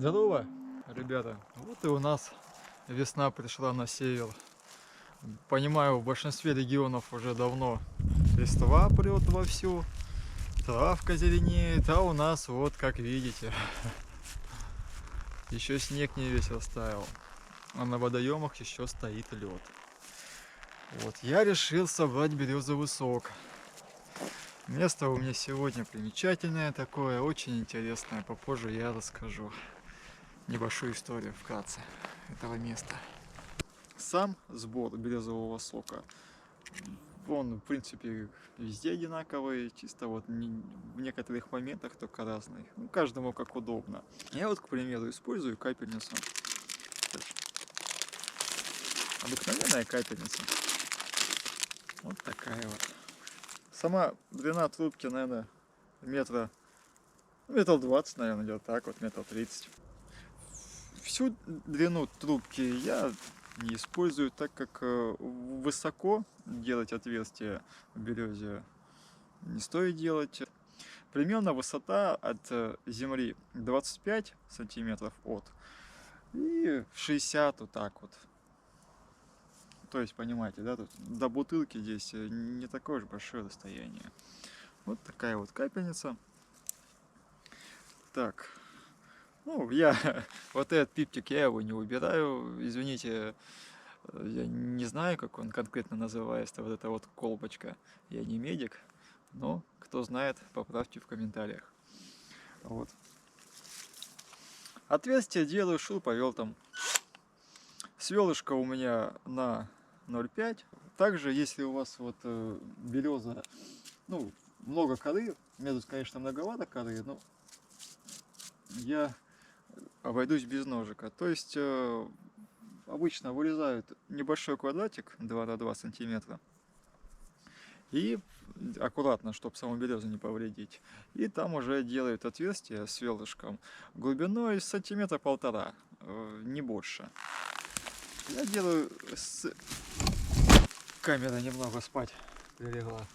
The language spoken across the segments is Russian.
Здорово, ребята. Вот и у нас весна пришла на север. Понимаю, в большинстве регионов уже давно листва прет вовсю, травка зеленеет, а у нас вот, как видите, еще снег не весь растаял, а на водоемах еще стоит лед. Вот, я решил собрать березовый сок. Место у меня сегодня примечательное такое, очень интересное, попозже я расскажу небольшую историю вкратце этого места. Сам сбор березового сока, он в принципе везде одинаковый, чисто вот в некоторых моментах только разный, ну, каждому как удобно. Я вот, к примеру, использую капельницу, обыкновенная капельница, вот такая вот. Сама длина трубки, наверное, метр 20, наверное, идет так вот, метр 30. Всю длину трубки я не использую, так как высоко делать отверстие в березе не стоит делать. Примерно высота от земли 25 сантиметров от и 60 вот так вот. То есть, понимаете, да, тут до бутылки здесь не такое уж большое расстояние. Вот такая вот капельница. Так, ну, я вот этот пиптик, я его не убираю, извините, я не знаю, как он конкретно называется, вот эта вот колбочка. Я не медик, но кто знает, поправьте в комментариях. Вот. Отверстие делаю шуруповертом. Сверлышко у меня на 0,5. Также, если у вас вот береза, ну, много коры, у меня тут, конечно, многовато коры, но я обойдусь без ножика. То есть обычно вырезают небольшой квадратик 2 на 2 сантиметра и аккуратно, чтобы саму березу не повредить, и там уже делают отверстие сверлышком глубиной сантиметра 1,5, не больше. Я делаю камера немного спать прилегла.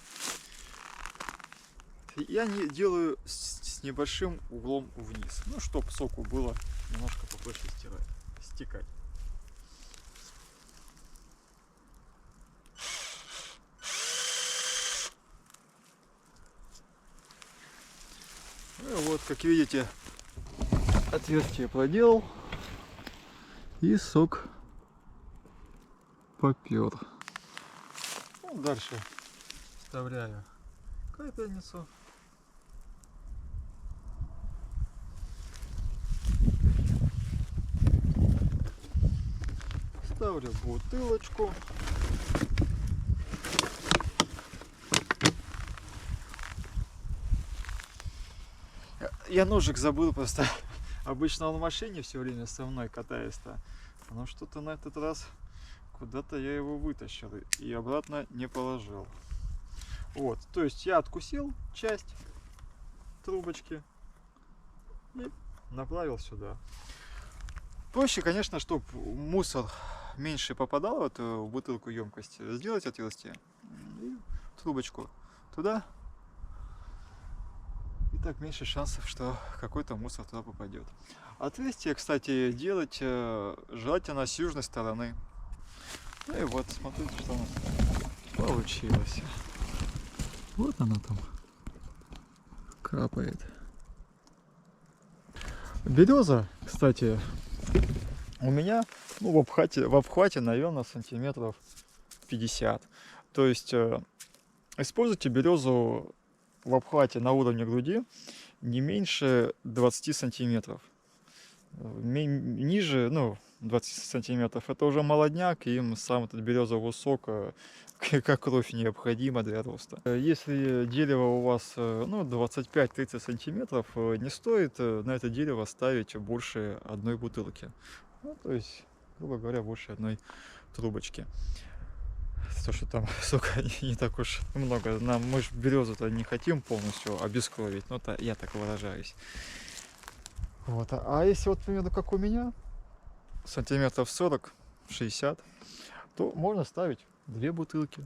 Я не делаю с небольшим углом вниз, ну, чтобы соку было немножко побольше стекать. Ну, вот, как видите, отверстие проделал, и сок попер. Ну, дальше вставляю капельницу. Ставлю бутылочку. Я ножик забыл просто. Обычно он в машине все время со мной катается. Но что-то на этот раз куда-то я его вытащил и обратно не положил. Вот, то есть я откусил часть трубочки и направил сюда. Проще, конечно, чтобы мусор меньше попадал вот в бутылку емкость, сделать отверстие и трубочку туда. И так меньше шансов, что какой-то мусор туда попадет. Отверстие, кстати, делать желательно с южной стороны. Ну и вот, смотрите, что у нас получилось. Вот она там капает. Береза, кстати, у меня, ну, в обхвате, наверное, сантиметров 50. То есть используйте березу в обхвате на уровне груди не меньше 20 сантиметров. Ниже, ну, 20 сантиметров, это уже молодняк, и им сам этот березовый сок как кровь необходима для роста. Если дерево у вас, ну, 25-30 сантиметров, не стоит на это дерево ставить больше одной бутылки. Ну, то есть, грубо говоря, больше одной трубочки. То, что там сока не так уж много. Мы же березу-то не хотим полностью обескровить, но это я так выражаюсь. Вот. А если вот примерно как у меня, сантиметров 40-60, то можно ставить 2 бутылки.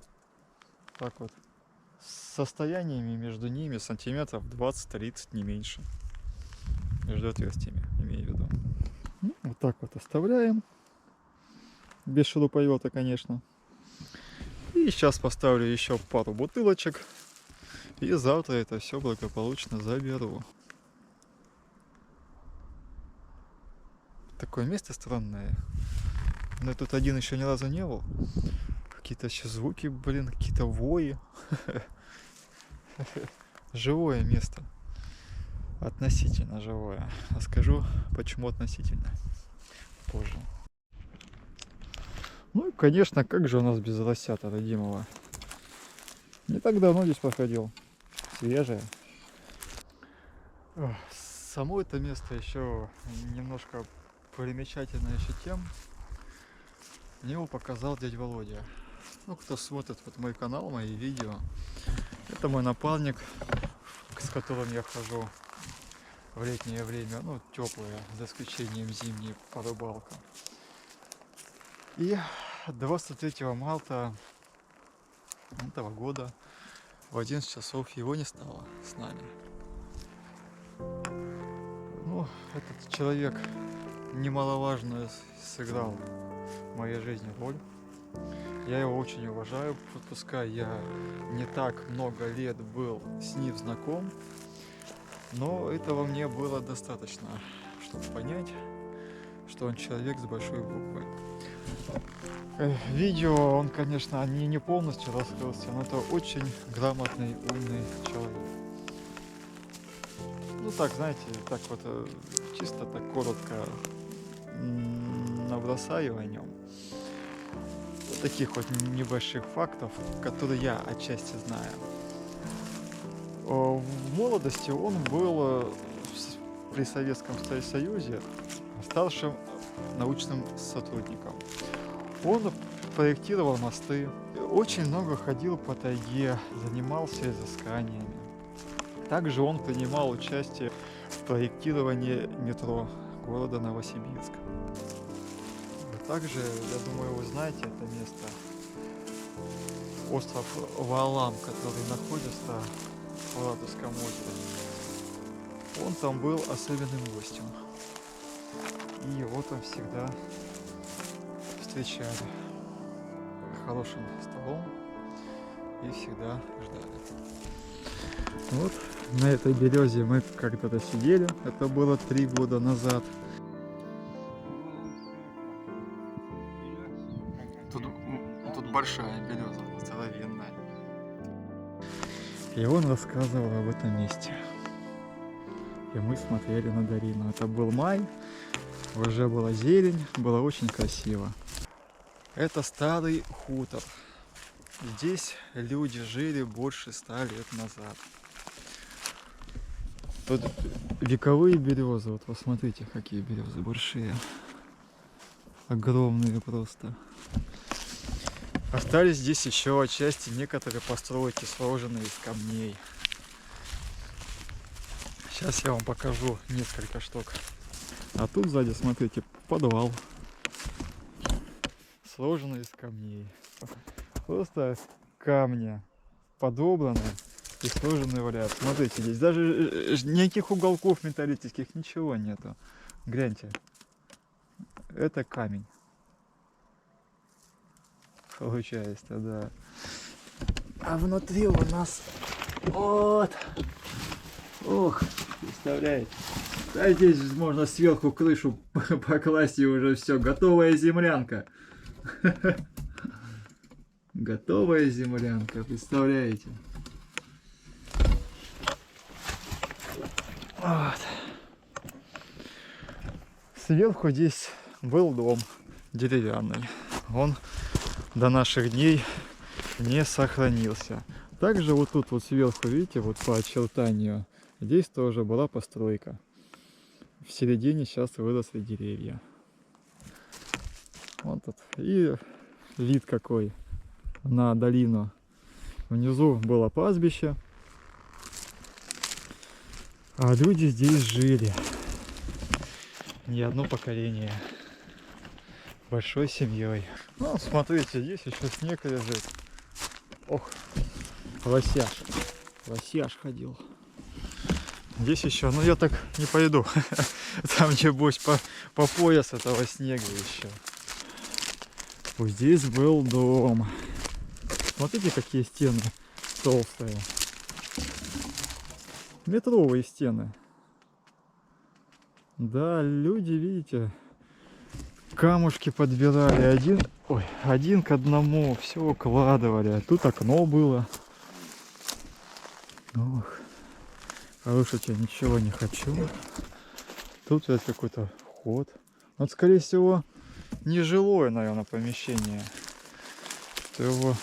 Так вот. С состояниями между ними сантиметров 20-30, не меньше. Между отверстиями, имею в виду. так вот оставляем. Без шуруповерта, конечно. И сейчас поставлю еще пару бутылочек. И завтра это все благополучно заберу. Такое место странное. Но я тут один еще ни разу не был. Какие-то еще звуки, блин, какие-то вои. Живое место. Относительно живое. Расскажу, почему относительно. Позже. Ну и, конечно, как же у нас без лосята родимого. Не так давно здесь проходил. Свежее. Само это место еще немножко примечательно еще тем. Мне его показал дядя Володя. Ну, кто смотрит вот мой канал, мои видео. Это мой напарник, с которым я хожу в летнее время, ну, теплое, за исключением зимней, по рыбалкам. И 23 марта этого года в 11 часов его не стало с нами. Ну, этот человек немаловажную сыграл в моей жизни роль. Я его очень уважаю, пускай я не так много лет был с ним знаком, но этого мне было достаточно, чтобы понять, что он человек с большой буквы. Видео он, конечно, не полностью раскрылся, но это очень грамотный, умный человек. Ну так, знаете, так вот чисто так коротко набросаю о нем. Вот таких вот небольших фактов, которые я отчасти знаю. В молодости он был при Советском Союзе старшим научным сотрудником. Он проектировал мосты, очень много ходил по тайге, занимался изысканиями. Также он принимал участие в проектировании метро города Новосибирска. Также, я думаю, вы знаете это место. Остров Валаам, который находится в Саратовском озере. Он там был особенным гостем. И его там всегда встречали хорошим столом и всегда ждали. Вот на этой березе мы когда-то сидели, это было 3 года назад. Тут большая береза, здоровенная. И он рассказывал об этом месте. И мы смотрели на долину. Это был май, уже была зелень, было очень красиво. Это старый хутор. Здесь люди жили больше 100 лет назад. Тут вековые березы. Вот посмотрите, какие березы большие. Огромные просто. Остались здесь еще отчасти некоторые постройки, сложенные из камней. Сейчас я вам покажу несколько штук. А тут сзади, смотрите, подвал. Сложенный из камней. Просто камни подобраны и сложены в ряд. Смотрите, здесь даже никаких уголков металлических, ничего нету. Гляньте. Это камень. Получается, да. А внутри у нас вот. Ох, представляете? Да здесь можно сверху крышу покласть и уже все. Готовая землянка. Готовая землянка, представляете? Вот. Сверху здесь был дом деревянный. Он до наших дней не сохранился. Также вот тут вот сверху, видите, вот по очертанию, здесь тоже была постройка. В середине сейчас выросли деревья. Вот тут. И вид какой на долину. Внизу было пастбище. А люди здесь жили не одно поколение. Большой семьей. Ну, смотрите, здесь еще снег лежит. Ох, лосяш. Лосяш ходил. Здесь еще, ну я так не пойду. Там небось по пояс этого снега еще. Вот здесь был дом. Смотрите, какие стены толстые. Метровые стены. Да, люди, видите, камушки подбирали один к одному, все укладывали. Тут окно было. Ох, нарушить я ничего не хочу. Тут есть какой-то вход. Вот, скорее всего, нежилое, наверное, помещение. Ты его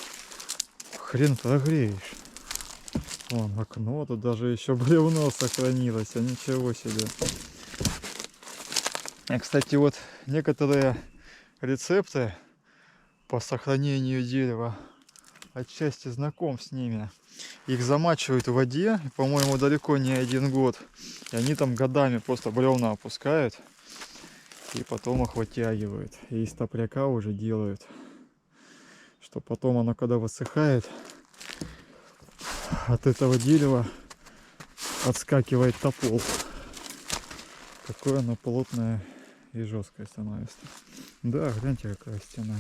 хрен прогреешь. Вон окно, тут даже еще бревно сохранилось, а ничего себе. Кстати, вот некоторые рецепты по сохранению дерева отчасти знаком с ними. Их замачивают в воде, по-моему, далеко не 1 год. И они там годами просто бревна опускают. И потом их вытягивают. И из топляка уже делают. Что потом оно, когда высыхает, от этого дерева отскакивает топол. Такое оно плотное и жесткое становится. Да, гляньте, какая стена.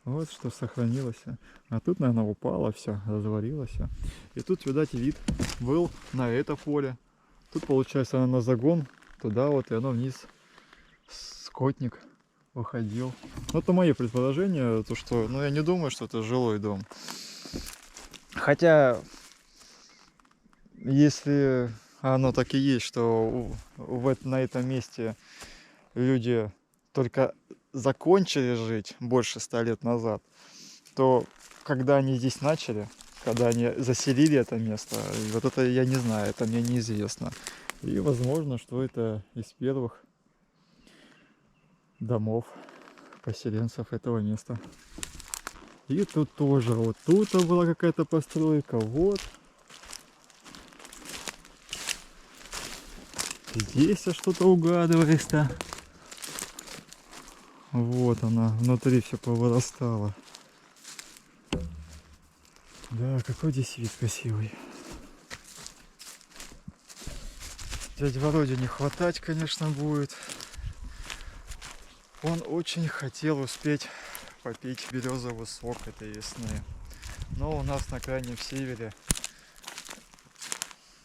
Вот что сохранилось. А тут, наверное, упало все, развалилось. И тут, видать, вид был на это поле. Тут, получается, оно на загон. Туда вот, и оно вниз. Скотник выходил. Вот это мои предположения. То, что, ну, я не думаю, что это жилой дом. Хотя, если оно так и есть, что на этом месте люди только закончили жить больше 100 лет назад, то когда они здесь начали, когда они заселили это место, вот это я не знаю, это мне неизвестно. И возможно, что это из первых домов поселенцев этого места. И тут тоже, вот тут была какая-то постройка, вот. Здесь что-то угадывается. Вот она, внутри все повырастало. Да, какой здесь вид красивый. Дяде Володе не хватать, конечно, будет. Он очень хотел успеть попить березовый сок этой весны. Но у нас на крайнем севере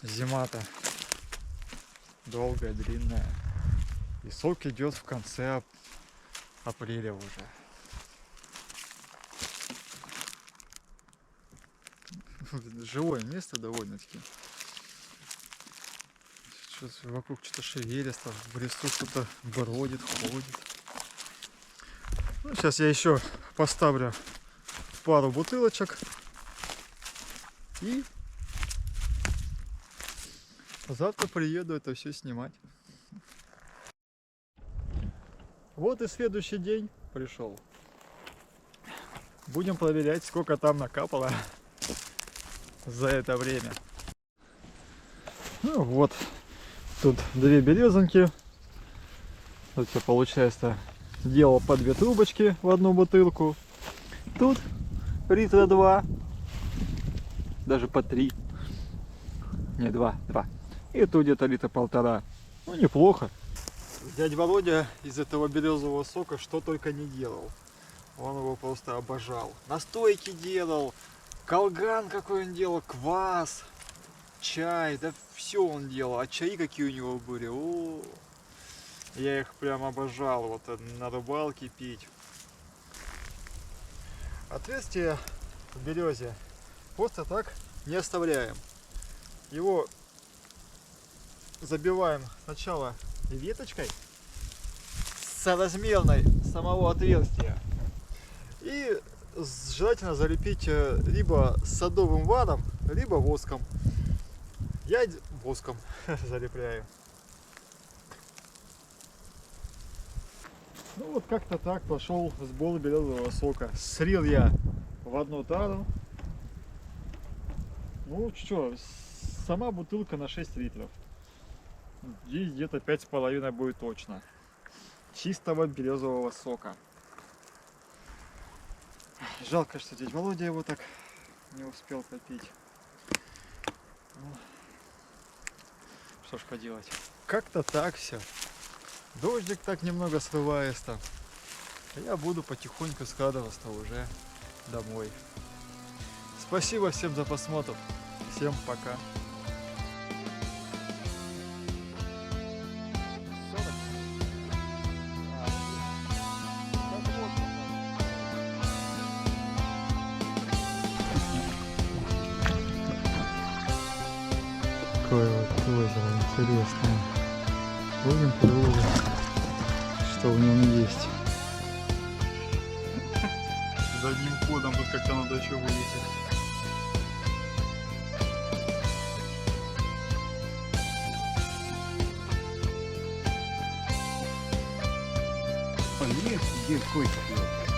зима-то долгая, длинная. И сок идет в конце апреля уже. Живое место довольно-таки. Вокруг что-то шевелится, в лесу что-то бродит, ходит. Ну, сейчас я еще поставлю пару бутылочек и завтра приеду это все снимать. Вот и следующий день пришел. Будем проверять, сколько там накапало за это время. Ну вот, тут 2 березонки. Тут все получается, делал по 2 трубочки в одну бутылку. Тут литра 2, даже по 3. Не, 2. И тут где-то литра 1,5. Ну, неплохо. Дядя Володя из этого березового сока что только не делал. Он его просто обожал. Настойки делал, колган какой он делал, квас, чай, да все он делал. А чаи какие у него были, о, я их прям обожал, вот на рыбалке пить. Отверстие в березе просто так не оставляем. Его забиваем сначала веточкой соразмерной самого отверстия. И желательно залепить либо садовым варом, либо воском. Я воском залепляю. Ну вот как-то так пошел сбор березового сока. Слил я в одну тару. Ну что, сама бутылка на 6 литров. Здесь где-то 5,5 будет точно. Чистого березового сока. Жалко, что дядя Володя его так не успел попить. Что ж поделать. Как-то так все. Дождик так немного срывается. А я буду потихоньку складываться уже домой. Спасибо всем за просмотр. Всем пока. Какое вот озеро интересное. Будем пробовать, что в нем есть. Задним ходом тут как-то надо еще вылезть. Лес, где котик.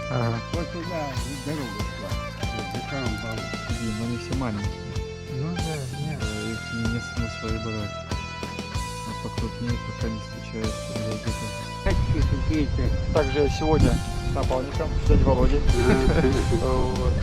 Ага. Вот туда дорога шла. Вот за самым балом. Блин, они все маленькие. Ну да, нет. Их нет смысла и брать. А покрупнее пока не встречается где-то. Какие-то. Также я сегодня с напарником, дядь Володей. Вот.